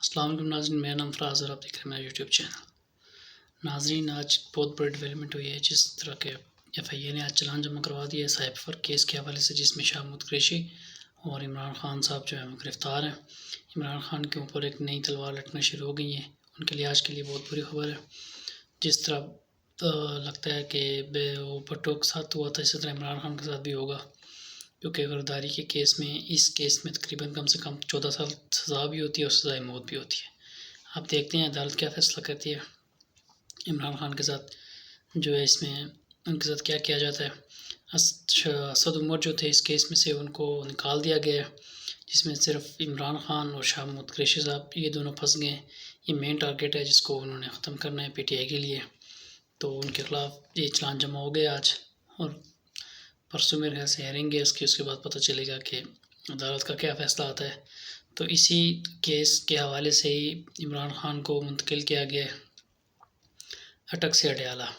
السلام علیکم ناظرین، میرا نام فراز اور آپ دیکھ رہے ہیں میرا یوٹیوب چینل۔ ناظرین، آج بہت بڑی ڈیولپمنٹ ہوئی ہے، جس طرح کے ایف آئی اے نے آج چلان جمع کروا دیا ہے سائبر کیس کے حوالے سے، جس میں شاہ محمود قریشی اور عمران خان صاحب جو ہے وہ گرفتار ہیں۔ عمران خان کے اوپر ایک نئی تلوار لٹکنا شروع ہو گئی ہیں، ان کے لیے آج کے لیے بہت بری خبر ہے۔ جس طرح لگتا ہے کہ وہ بھٹو کے ساتھ ہوا تھا، اسی طرح عمران خان کے ساتھ بھی ہوگا، کیونکہ غداری کے کیس میں اس کیس میں تقریباً کم سے کم 14 سال سزا بھی ہوتی ہے اور سزائے موت بھی ہوتی ہے۔ آپ دیکھتے ہیں عدالت کیا فیصلہ کرتی ہے۔ عمران خان کے ساتھ جو ہے اس میں ان کے ساتھ کیا کیا جاتا ہے۔ اسد عمر جو تھے اس کیس میں سے ان کو نکال دیا گیا ہے، جس میں صرف عمران خان اور شاہ محمود قریشی صاحب یہ دونوں پھنس گئے ہیں۔ یہ مین ٹارگیٹ ہے جس کو انہوں نے ختم کرنا ہے پی ٹی آئی کے لیے، تو ان کے خلاف یہ چلان جمع ہو گیا آج، اور پرسوں میرے خیال سے ہیرنگ ہے اس کی، اس کے بعد پتہ چلے گا کہ عدالت کا کیا فیصلہ آتا ہے۔ تو اسی کیس کے حوالے سے ہی عمران خان کو منتقل کیا گیا ہے اٹک سے اڈیالہ،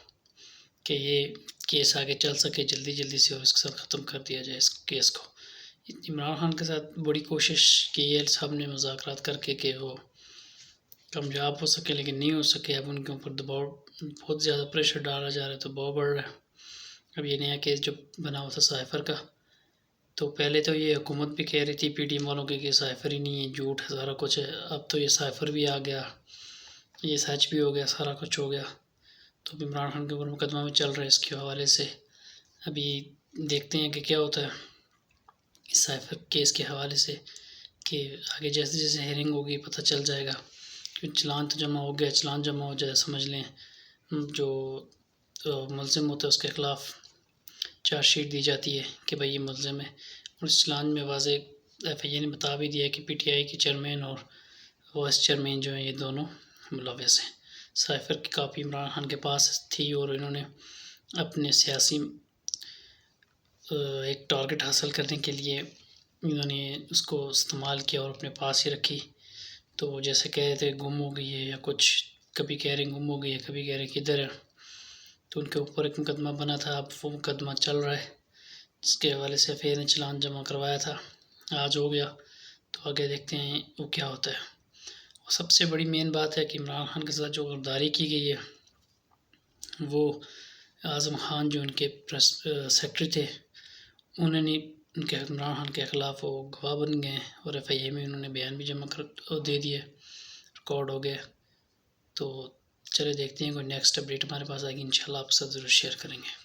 کہ یہ کیس آگے چل سکے جلدی سے اور اس کے ساتھ ختم کر دیا جائے اس کیس کو۔ عمران خان کے ساتھ بڑی کوشش کی ہے سب نے مذاکرات کر کے کہ وہ کامیاب ہو سکے، لیکن نہیں ہو سکے۔ اب ان کے اوپر دباؤ بہت زیادہ پریشر ڈالا جا رہا ہے، تو دباؤ بڑھ رہا ہے۔ اب یہ نیا کیس جو بنا ہوا تھا سائفر کا، تو پہلے تو یہ حکومت بھی کہہ رہی تھی پی ٹی ایم والوں کے کہ سائفر ہی نہیں ہے، جھوٹ ہے، سارا کچھ ہے۔ اب تو یہ سائفر بھی آ گیا، یہ سچ بھی ہو گیا، سارا کچھ ہو گیا۔ تو اب عمران خان کے اوپر مقدمہ بھی چل رہا ہے اس کے حوالے سے۔ ابھی دیکھتے ہیں کہ کیا ہوتا ہے اس سائفر کیس کے حوالے سے، کہ آگے جیسے جیسے ہیئرنگ ہوگی پتہ چل جائے گا۔ کیونکہ چلان تو جمع ہو گیا، چلان جمع ہو جائے سمجھ لیں جو ملزم ہوتا ہے اس کے خلاف چارج شیٹ دی جاتی ہے کہ بھائی یہ ملزم ہے، اور اس چلان میں واضح ایف آئی اے نے بتا بھی دیا کہ پی ٹی آئی کے چیئرمین اور وائس چیئرمین جو ہیں یہ دونوں ملوث ہیں۔ سائفر کی کاپی عمران خان کے پاس تھی اور انہوں نے اپنے سیاسی ایک ٹارگٹ حاصل کرنے کے لیے انہوں نے اس کو استعمال کیا اور اپنے پاس ہی رکھی۔ تو جیسے کہہ رہے تھے گم ہو گئی ہے یا کچھ، کبھی کہہ رہے ہیں گم ہو گئی ہے، کبھی کہہ رہے ہیں کدھر ہے، تو ان کے اوپر ایک مقدمہ بنا تھا، اب وہ مقدمہ چل رہا ہے، جس کے حوالے سے ایف آئی اے نے چلان جمع کروایا تھا، آج ہو گیا۔ تو آگے دیکھتے ہیں وہ کیا ہوتا ہے۔ اور سب سے بڑی مین بات ہے کہ عمران خان کے ساتھ جو غداری کی گئی ہے، وہ اعظم خان جو ان کے پریس سیکرٹری تھے، انہوں نے ان کے عمران خان کے خلاف وہ گواہ بن گئے ہیں، اور ایف آئی اے میں انہوں نے بیان بھی جمع کر دے دیے، ریکارڈ ہو گیا۔ تو چلے دیکھتے ہیں کوئی نیکسٹ اپڈیٹ ہمارے پاس آئے گی، انشاءاللہ آپ سب ضرور شیئر کریں گے۔